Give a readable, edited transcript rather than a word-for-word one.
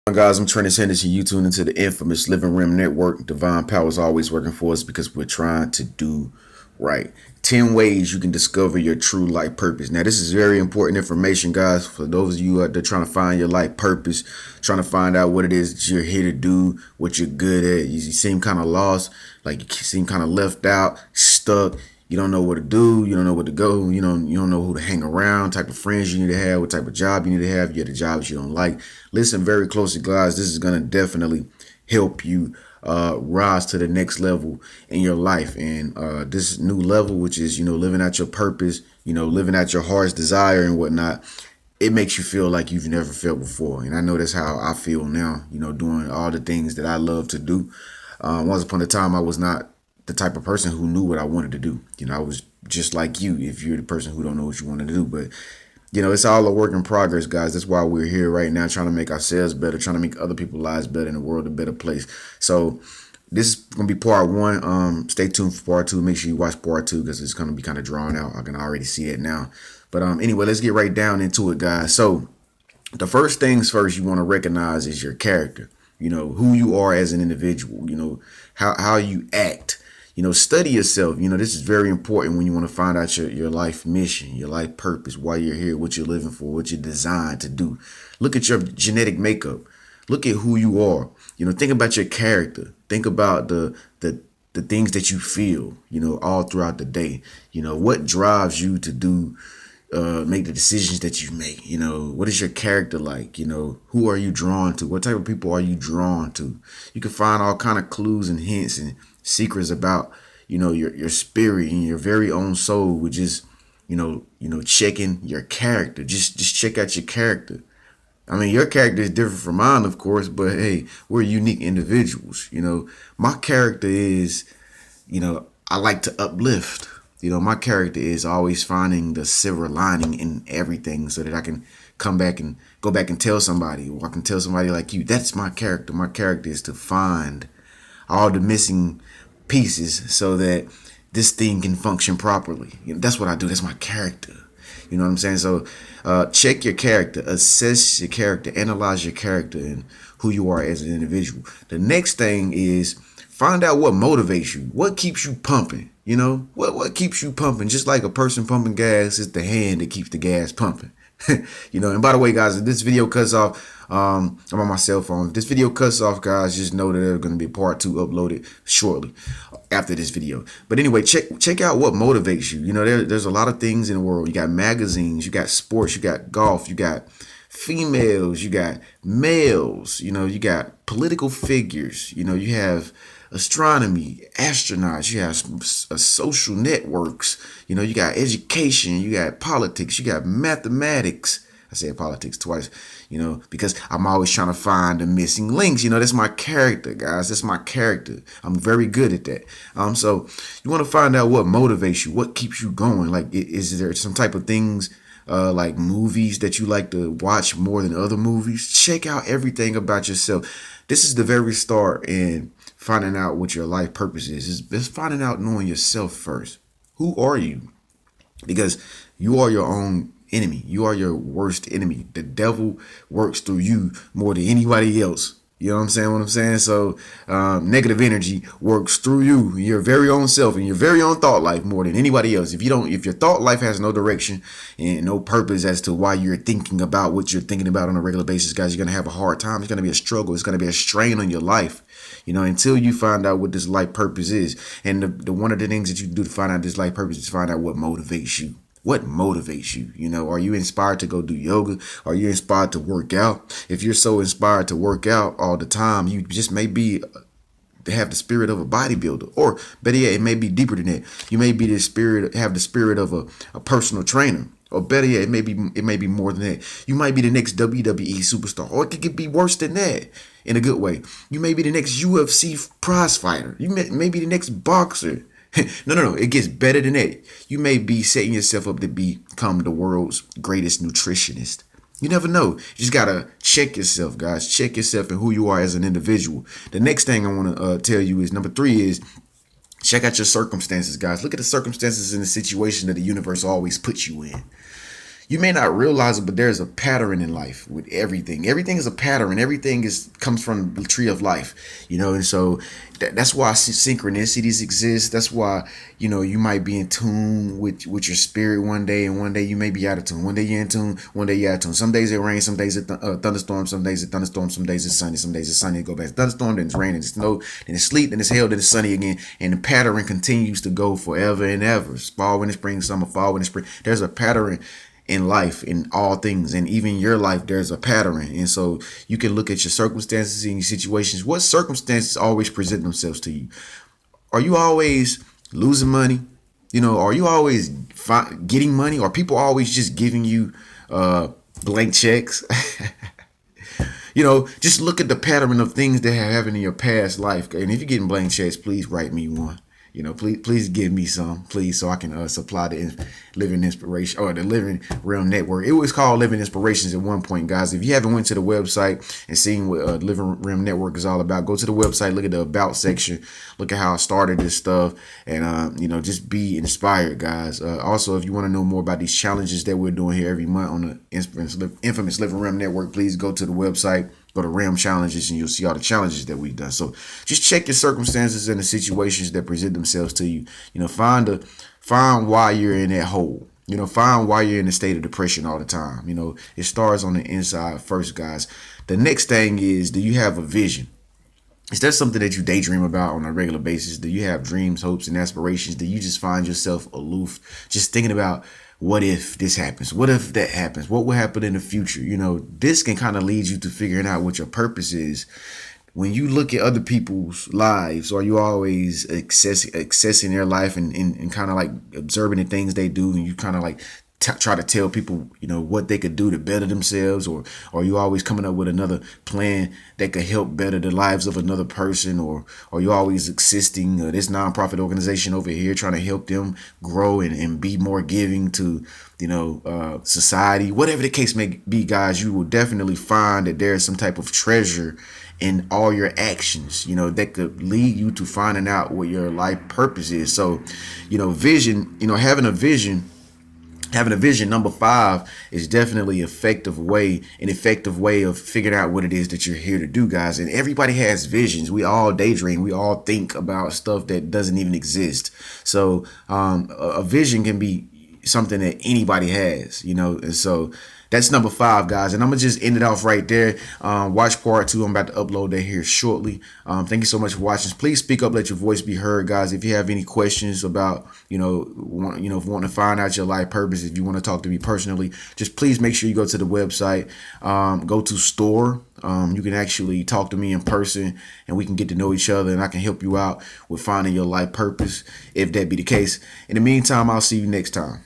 Guys, I'm Trent Henderson. You tune into the infamous Living Rim Network. Divine Power is always working for us because we're trying to do right. 10 ways you can discover your true life purpose. Now, this is very important information, guys, for those of you out there trying to find your life purpose, trying to find out what it is that you're here to do, what you're good at. You seem kind of lost, like you seem kind of left out, stuck. You don't know what to do. You don't know where to go. You don't know who to hang around, type of friends you need to have, what type of job you need to have. You get a job that you don't like. Listen very closely, guys. This is going to definitely help you rise to the next level in your life. And this new level, which is, living out your purpose, living out your heart's desire and whatnot, it makes you feel like you've never felt before. And I know that's how I feel now, doing all the things that I love to do. Once upon a time, I was not the type of person who knew what I wanted to do. I was just like you if you're the person who don't know what you wanted to do. But, it's all a work in progress, guys. That's why we're here right now, trying to make ourselves better, trying to make other people's lives better and the world a better place. So this is going to be part one. Stay tuned for part two. Make sure you watch part two because it's going to be kind of drawn out. I can already see it now. But anyway, let's get right down into it, guys. So the first things first you want to recognize is your character. Who you are as an individual, how you act. Study yourself. This is very important when you want to find out your life mission, your life purpose, why you're here, what you're living for, what you're designed to do. Look at your genetic makeup. Look at who you are. Think about your character. Think about the things that you feel, all throughout the day. What drives you to do, make the decisions that you make. What is your character like? Who are you drawn to? What type of people are you drawn to? You can find all kind of clues and hints and secrets about your spirit and your very own soul, which is checking your character. Just check out your character. I mean, your character is different from mine, of course, but hey, we're unique individuals. My character is, I like to uplift. My character is always finding the silver lining in everything so that I can come back and go back and tell somebody, or I can tell somebody like you, that's my character. My character is to find all the missing pieces so that this thing can function properly. That's what I do. That's my character. You know what I'm saying? So check your character, assess your character, analyze your character and who you are as an individual. The next thing is find out what motivates you. What keeps you pumping? What keeps you pumping? Just like a person pumping gas, it's the hand that keeps the gas pumping. And by the way, guys, if this video cuts off, I'm on my cell phone. If this video cuts off, guys, just know that there's going to be part two uploaded shortly after this video. But anyway, check out what motivates you. There's a lot of things in the world. You got magazines, you got sports, you got golf, you got females, you got males, you got political figures, you have astronomy, astronauts, you have social networks, you got education, you got politics, you got mathematics. I said politics twice, because I'm always trying to find the missing links. That's my character, guys. That's my character. I'm very good at that. So you want to find out what motivates you, what keeps you going. Like, is there some type of things like movies that you like to watch more than other movies? Check out everything about yourself. This is the very start in finding out what your life purpose is. It's finding out, knowing yourself first. Who are you? Because you are your own enemy. You are your worst enemy. The devil works through you more than anybody else. You know what I'm saying? What I'm saying? So negative energy works through you, your very own self, and your very own thought life more than anybody else. If your thought life has no direction and no purpose as to why you're thinking about what you're thinking about on a regular basis, guys, you're gonna have a hard time. It's gonna be a struggle. It's gonna be a strain on your life. Until you find out what this life purpose is. And the one of the things that you do to find out this life purpose is find out what motivates you. What motivates you? Are you inspired to go do yoga? Are you inspired to work out? If you're so inspired to work out all the time, you just may be have the spirit of a bodybuilder, or better yet, it may be deeper than that. You may be have the spirit of a personal trainer, or better yet, it may be more than that. You might be the next WWE superstar, or it could be worse than that in a good way. You may be the next UFC prize fighter. You may be the next boxer. No. It gets better than that. You may be setting yourself up to become the world's greatest nutritionist. You never know. You just got to check yourself, guys. Check yourself and who you are as an individual. The next thing I want to tell you is number 3 is check out your circumstances, guys. Look at the circumstances and the situation that the universe always puts you in. You may not realize it, but there's a pattern in life with everything. Everything is a pattern. Everything is comes from the tree of life, and so that's why synchronicities exist. That's why you might be in tune with your spirit one day, and one day you may be out of tune. One day you're in tune, one day you're out of tune. Some days it rains, some days it thunderstorm, some days it thunderstorm, some days it's sunny, some days it's sunny. It go back to thunderstorm, then it's raining, it's snow, then it's sleet, then it's hail, then it's sunny again, and the pattern continues to go forever and ever. It's fall, winter, spring, summer, fall, winter, spring. There's a pattern in life, in all things, and even your life, there's a pattern. And so you can look at your circumstances and your situations. What circumstances always present themselves to you? Are you always losing money? Are you always getting money? Are people always just giving you blank checks? Just look at the pattern of things that have happened in your past life. And if you're getting blank checks, please write me one. Please give me some, please, so I can supply the Living Inspiration or the Living Realm Network. It was called Living Inspirations at one point, guys. If you haven't went to the website and seen what Living Realm Network is all about, go to the website, look at the About section, look at how I started this stuff, and just be inspired, guys. Also, if you want to know more about these challenges that we're doing here every month on the infamous Living Realm Network, please go to the website. Go to Realm Challenges and you'll see all the challenges that we've done. So just check your circumstances and the situations that present themselves to you. Find why you're in that hole. Find why you're in a state of depression all the time. It starts on the inside first, guys. The next thing is, do you have a vision? Is that something that you daydream about on a regular basis? Do you have dreams, hopes, and aspirations? Do you just find yourself aloof, just thinking about, what if this happens? What if that happens? What will happen in the future? This can kind of lead you to figuring out what your purpose is. When you look at other people's lives, are you always accessing their life and kind of like observing the things they do, and you kind of like try to tell people, what they could do to better themselves, or are you always coming up with another plan that could help better the lives of another person, or are you always assisting this nonprofit organization over here trying to help them grow and be more giving to, society? Whatever the case may be, guys, you will definitely find that there is some type of treasure in all your actions, that could lead you to finding out what your life purpose is. So, vision, having a vision, number 5, is definitely an effective way of figuring out what it is that you're here to do, guys. And everybody has visions. We all daydream. We all think about stuff that doesn't even exist. So a vision can be something that anybody has, and so that's number 5, guys. And I'm going to just end it off right there. Watch part 2. I'm about to upload that here shortly. Thank you so much for watching. Please speak up. Let your voice be heard, guys. If you have any questions about, if you want to find out your life purpose, if you want to talk to me personally, just please make sure you go to the website, go to store. You can actually talk to me in person and we can get to know each other, and I can help you out with finding your life purpose if that be the case. In the meantime, I'll see you next time.